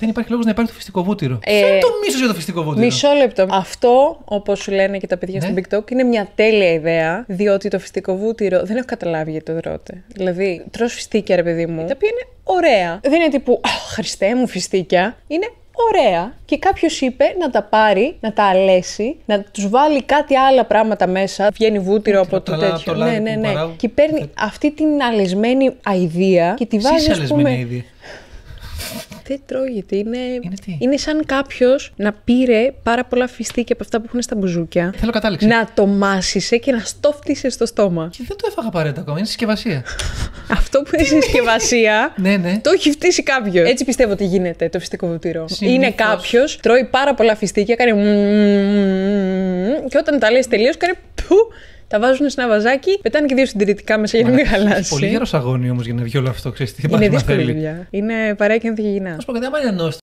Δεν υπάρχει λόγος να υπάρχει το φυστικό βούτυρο. Ποιο είναι το μίσος για το φυστικό βούτυρο? Μισό λεπτό. Αυτό, όπως λένε και τα παιδιά στο TikTok, είναι μια τέλεια ιδέα, διότι το φυστικό βούτυρο δεν έχω καταλάβει γιατί το τρώτε. Δηλαδή, τρως φιστίκια, ρε παιδί μου, τα οποία είναι ωραία. Δεν είναι τύπου, Χριστέ μου, φιστίκια. Είναι ωραία. Και κάποιος είπε να τα πάρει, να τα αλέσει, να τους βάλει κάτι άλλα πράγματα μέσα. Βγαίνει βούτυρο από το τέτοιο. Ναι. Και παίρνει αυτή την αλεσμένη αηδία και τη βάζει. Αλεσμένη αηδία. Δεν τρώγεται. Είναι σαν κάποιος να πήρε πάρα πολλά φιστίκια από αυτά που έχουν στα μπουζούκια. Θέλω κατάληξη. Να το μάσησε και να στο φτύσε στο στόμα. Και δεν το έφαγα απαραίτητα ακόμα. Είναι συσκευασία. Αυτό που είναι συσκευασία. Ναι. Το έχει φτύσει κάποιος. Έτσι πιστεύω ότι γίνεται το φιστικό βούτυρο. Είναι κάποιος, τρώει πάρα πολλά φιστίκια, κάνει. Και όταν τα λες τελείως, κάνει. Τα βάζουν σε ένα βαζάκι, πετάνε και 2 συντηρητικά μέσα για να μην χαλάσει. Πολύ γερό αγώνι όμως για να βγει όλο αυτό, ξέρεις τι. Είναι δύσκολη δουλειά. Είναι παρέα και ανθυγιεινά. Να σου πω κάτι, άμα είναι